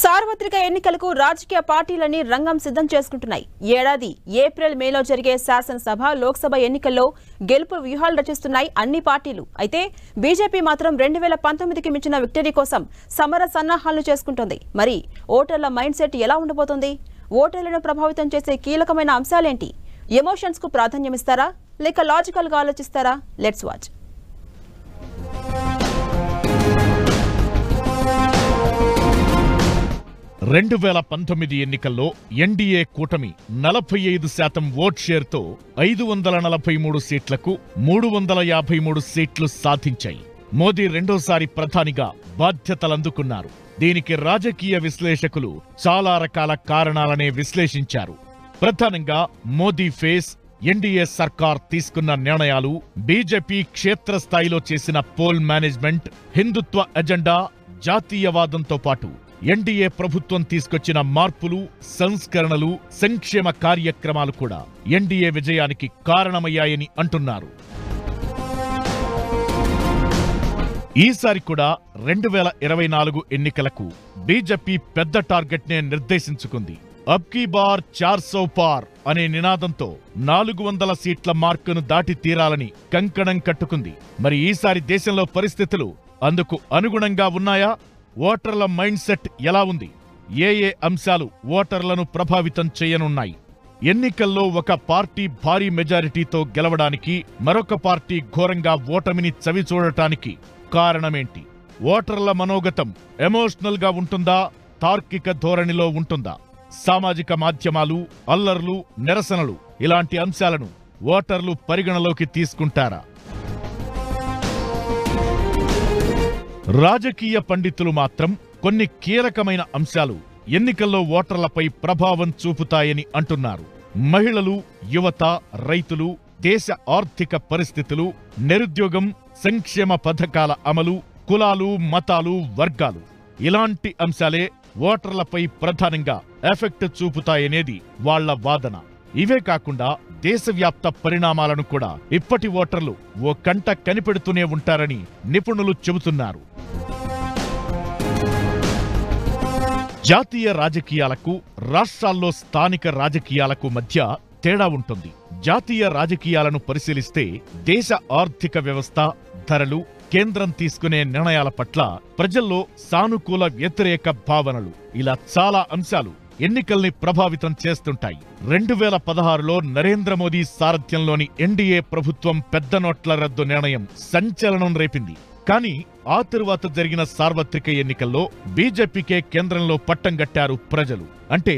సార్వత్రిక ఎన్నికలకు రాజకీయ పార్టీలన్నీ రంగం సిద్ధం చేసుకుంటున్నాయి. ఏడాది ఏప్రిల్ మేలో జరిగే శాసనసభ లోక్సభ ఎన్నికల్లో గెలుపు వ్యూహాలు రచిస్తున్నాయి అన్ని పార్టీలు. అయితే బీజేపీ మాత్రం 2019కి మించిన విక్టరీ కోసం సమర సన్నాహాలు చేసుకుంటోంది. మరి ఓటర్ల మైండ్ సెట్ ఎలా ఉండబోతోంది? ఓటర్లను ప్రభావితం చేసే కీలకమైన అంశాలేంటి? ఎమోషన్స్ కు ప్రాధాన్యం ఇస్తారా లేక లాజికల్ గా ఆలోచిస్తారా? Let's watch. 2019 ఎన్నికల్లో ఎన్డీఏ కూటమి 45% ఓట్ షేర్తో 543 సీట్లకు 353 సీట్లు సాధించాయి. మోదీ రెండోసారి ప్రధానిగా బాధ్యతలందుకున్నారు. దీనికి రాజకీయ విశ్లేషకులు చాలా రకాల కారణాలనే విశ్లేషించారు. ప్రధానంగా మోదీ ఫేస్, ఎన్డీఏ సర్కార్ తీసుకున్న నిర్ణయాలు, బీజేపీ క్షేత్రస్థాయిలో చేసిన పోల్ మేనేజ్మెంట్, హిందుత్వ ఎజెండా, జాతీయవాదంతో పాటు ఎన్డీఏ ప్రభుత్వం తీసుకొచ్చిన మార్పులు, సంస్కరణలు, సంక్షేమ కార్యక్రమాలు కూడా ఎన్డీఏ విజయానికి కారణమయ్యాయని అంటున్నారు. ఈసారి కూడా 2024 ఎన్నికలకు బీజేపీ పెద్ద టార్గెట్ నే నిర్దేశించుకుంది. అబ్ కీ బార్ 400 పార్ అనే నినాదంతో 400 సీట్ల మార్కును దాటి తీరాలని కంకణం కట్టుకుంది. మరి ఈసారి దేశంలో పరిస్థితులు అందుకు అనుగుణంగా ఉన్నాయా? ఓటర్ల మైండ్ సెట్ ఎలా ఉంది? ఏ అంశాలు ఓటర్లను ప్రభావితం చేయనున్నాయి? ఎన్నికల్లో ఒక పార్టీ భారీ మెజారిటీతో గెలవడానికి, మరొక పార్టీ ఘోరంగా ఓటమిని చవిచూడటానికి కారణమేంటి? ఓటర్ల మనోగతం ఎమోషనల్ గా ఉంటుందా, తార్కిక ధోరణిలో ఉంటుందా? సామాజిక మాధ్యమాలు, అల్లర్లు, నిరసనలు ఇలాంటి అంశాలను ఓటర్లు పరిగణలోకి తీసుకుంటారా? రాజకీయ పండితులు మాత్రం కొన్ని కీలకమైన అంశాలు ఎన్నికల్లో ఓటర్లపై ప్రభావం చూపుతాయని అంటున్నారు. మహిళలు, యువత, రైతులు, దేశ ఆర్థిక పరిస్థితులు, నిరుద్యోగం, సంక్షేమ పథకాల అమలు, కులాలు, మతాలు, వర్గాలు ఇలాంటి అంశాలే ఓటర్లపై ప్రధానంగా ఎఫెక్ట్ చూపుతాయనేది వాళ్ల వాదన. ఇవే కాకుండా దేశవ్యాప్త పరిణామాలను కూడా ఇప్పటి ఓటర్లు ఓ కంట కనిపెడుతూనే ఉంటారని నిపుణులు చెబుతున్నారు. జాతీయ రాజకీయాలకు, రాష్ట్రాల్లో స్థానిక రాజకీయాలకు మధ్య తేడా ఉంటుంది. జాతీయ రాజకీయాలను పరిశీలిస్తే దేశ ఆర్థిక వ్యవస్థ, ధరలు, కేంద్రం తీసుకునే నిర్ణయాల పట్ల ప్రజల్లో సానుకూల, వ్యతిరేక భావనలు, ఇలా చాలా అంశాలు ఎన్నికల్ని ప్రభావితం చేస్తుంటాయి. 2016లో నరేంద్ర మోదీ సారథ్యంలోని ఎన్డీఏ ప్రభుత్వం పెద్ద నోట్ల రద్దు నిర్ణయం సంచలనం రేపింది. కానీ ఆ తరువాత జరిగిన సార్వత్రిక ఎన్నికల్లో బీజేపీకే కేంద్రంలో పట్టం గట్టారు ప్రజలు. అంటే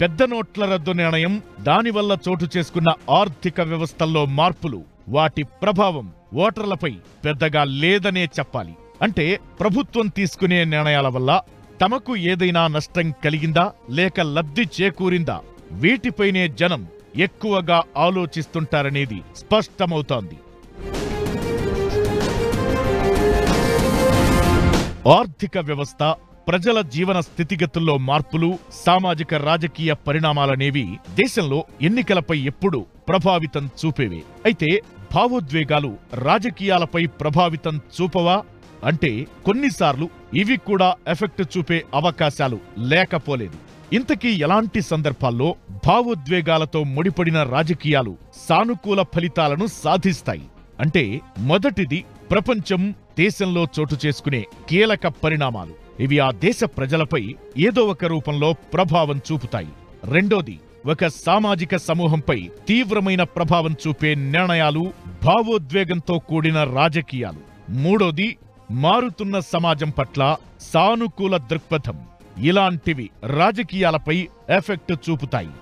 పెద్ద నోట్ల రద్దు నిర్ణయం, దానివల్ల చోటు చేసుకున్న ఆర్థిక వ్యవస్థల్లో మార్పులు, వాటి ప్రభావం ఓటర్లపై పెద్దగా లేదనే చెప్పాలి. అంటే ప్రభుత్వం తీసుకునే నిర్ణయాల వల్ల తమకు ఏదైనా నష్టం కలిగిందా లేక లబ్ధి చేకూరిందా, వీటిపైనే జనం ఎక్కువగా ఆలోచిస్తుంటారనేది స్పష్టమవుతోంది. ఆర్థిక వ్యవస్థ, ప్రజల జీవన స్థితిగతుల్లో మార్పులు, సామాజిక రాజకీయ పరిణామాలనేవి దేశంలో ఎన్నికలపై ఎప్పుడూ ప్రభావితం చూపేవే. అయితే భావోద్వేగాలు రాజకీయాలపై ప్రభావితం చూపవా అంటే కొన్నిసార్లు ఇవి కూడా ఎఫెక్ట్ చూపే అవకాశాలు లేకపోలేదు. ఇంతకీ ఎలాంటి సందర్భాల్లో భావోద్వేగాలతో ముడిపడిన రాజకీయాలు సానుకూల ఫలితాలను సాధిస్తాయి? అంటే మొదటిది ప్రపంచం, దేశంలో చోటు చేసుకునే కీలక పరిణామాలు. ఇవి ఆ దేశ ప్రజలపై ఏదో ఒక రూపంలో ప్రభావం చూపుతాయి. రెండోది ఒక సామాజిక సమూహంపై తీవ్రమైన ప్రభావం చూపే నిర్ణయాలు, భావోద్వేగంతో కూడిన రాజకీయాలు. మూడోది మారుతున్న సమాజం పట్ల సానుకూల దృక్పథం. ఇలాంటివి రాజకీయాలపై ఎఫెక్ట్ చూపుతాయి.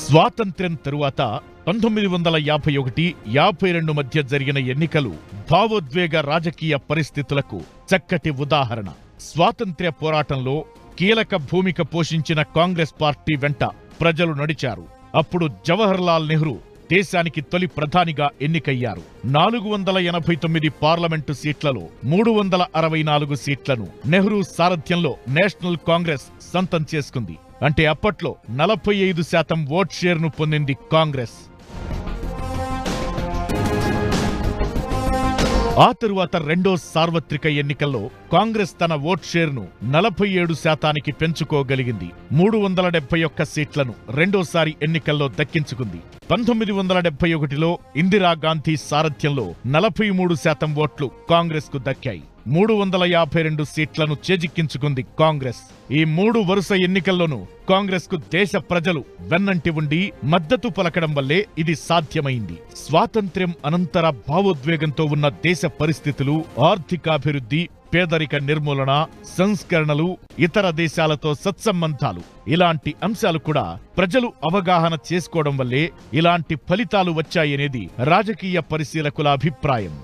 స్వాతంత్ర్యం తరువాత 1951-52 మధ్య జరిగిన ఎన్నికలు భావోద్వేగ రాజకీయ పరిస్థితులకు చక్కటి ఉదాహరణ. స్వాతంత్ర్య పోరాటంలో కీలక భూమిక పోషించిన కాంగ్రెస్ పార్టీ వెంట ప్రజలు నడిచారు. అప్పుడు జవహర్ లాల్ నెహ్రూ దేశానికి తొలి ప్రధానిగా ఎన్నికయ్యారు. 489 పార్లమెంటు సీట్లలో 364 సీట్లను నెహ్రూ సారథ్యంలో నేషనల్ కాంగ్రెస్ సొంతం చేసుకుంది. అంటే అప్పట్లో 45% ఓట్ షేర్ను పొందింది కాంగ్రెస్. ఆ తరువాత రెండో సార్వత్రిక ఎన్నికల్లో కాంగ్రెస్ తన ఓట్ షేర్ను 47% పెంచుకోగలిగింది. 371 సీట్లను రెండోసారి ఎన్నికల్లో దక్కించుకుంది. 1971లో ఇందిరాగాంధీ సారథ్యంలో 43% ఓట్లు కాంగ్రెస్ కు దక్కాయి. 352 సీట్లను చేజిక్కించుకుంది కాంగ్రెస్. ఈ 3 వరుస ఎన్నికల్లోనూ కాంగ్రెస్ కు దేశ ప్రజలు వెన్నంటి ఉండి మద్దతు పలకడం వల్లే ఇది సాధ్యమైంది. స్వాతంత్ర్యం అనంతర భావోద్వేగంతో ఉన్న దేశ పరిస్థితులు, ఆర్థికాభివృద్ధి, పేదరిక నిర్మూలన, సంస్కరణలు, ఇతర దేశాలతో సత్సంబంధాలు ఇలాంటి అంశాలు కూడా ప్రజలు అవగాహన చేసుకోవడం వల్లే ఇలాంటి ఫలితాలు వచ్చాయనేది రాజకీయ పరిశీలకుల అభిప్రాయం.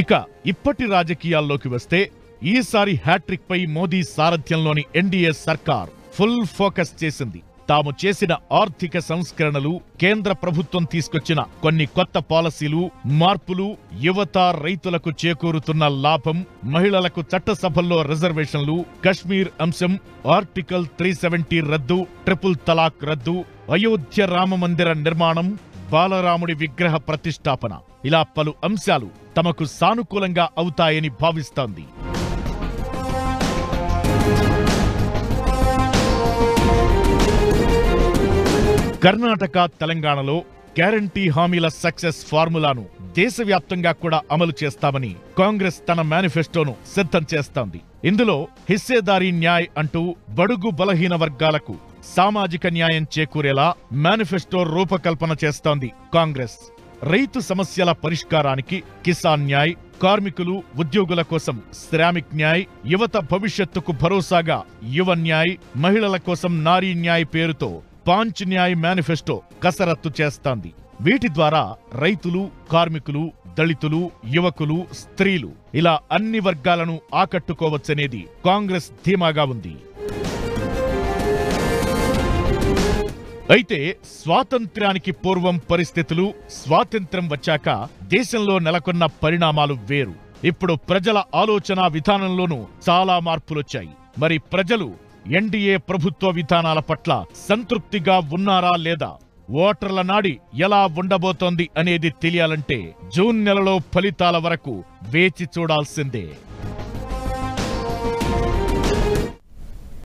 ఇక ఇప్పటి రాజకీయాల్లోకి వస్తే ఈసారి హ్యాట్రిక్ పై మోదీ సారథ్యంలోని ఎన్డీఏ సర్కార్ ఫుల్ ఫోకస్ చేసింది. తాము చేసిన ఆర్థిక సంస్కరణలు, కేంద్ర ప్రభుత్వం తీసుకొచ్చిన కొన్ని కొత్త పాలసీలు, మార్పులు, యువత, రైతులకు చేకూరుతున్న లాభం, మహిళలకు చట్టసభల్లో రిజర్వేషన్లు, కశ్మీర్ అంశం, ఆర్టికల్ 370 రద్దు, ట్రిపుల్ తలాక్ రద్దు, అయోధ్య రామమందిర నిర్మాణం, బాలరాముడి విగ్రహ ప్రతిష్టాపన ఇలా పలు అంశాలు తమకు సానుకూలంగా అవుతాయని భావిస్తోంది. కర్ణాటక, తెలంగాణలో గ్యారంటీ హామీల సక్సెస్ ఫార్ములాను దేశవ్యాప్తంగా కూడా అమలు చేస్తామని కాంగ్రెస్ తన మేనిఫెస్టోను సిద్ధం చేస్తోంది. ఇందులో హిస్సేదారీ న్యాయ్ అంటూ బడుగు బలహీన వర్గాలకు సామాజిక న్యాయం చేకూరేలా మేనిఫెస్టో రూపకల్పన చేస్తోంది కాంగ్రెస్. రైతు సమస్యల పరిష్కారానికి కిసాన్ న్యాయ్, కార్మికులు, ఉద్యోగుల కోసం శ్రామిక్ న్యాయ్, యువత భవిష్యత్తుకు భరోసాగా యువ న్యాయ్, మహిళల కోసం నారీ న్యాయ్ పేరుతో పాంచ్ న్యాయ్ మేనిఫెస్టో కసరత్తు చేస్తాంది. వీటి ద్వారా రైతులు, కార్మికులు, దళితులు, యువకులు, స్త్రీలు ఇలా అన్ని వర్గాలను ఆకట్టుకోవచ్చనేది కాంగ్రెస్ ధీమాగా ఉంది. అయితే స్వాతంత్ర్యానికి పూర్వం పరిస్థితులు, స్వాతంత్ర్యం వచ్చాక దేశంలో నెలకొన్న పరిణామాలు వేరు. ఇప్పుడు ప్రజల ఆలోచన విధానంలోనూ చాలా మార్పులొచ్చాయి. మరి ప్రజలు ఎన్డీఏ ప్రభుత్వ విధానాల పట్ల సంతృప్తిగా ఉన్నారా లేదా? ఓటర్ల నాడి ఎలా ఉండబోతోంది అనేది తెలియాలంటే జూన్ నెలలో ఫలితాల వరకు వేచి చూడాల్సిందే.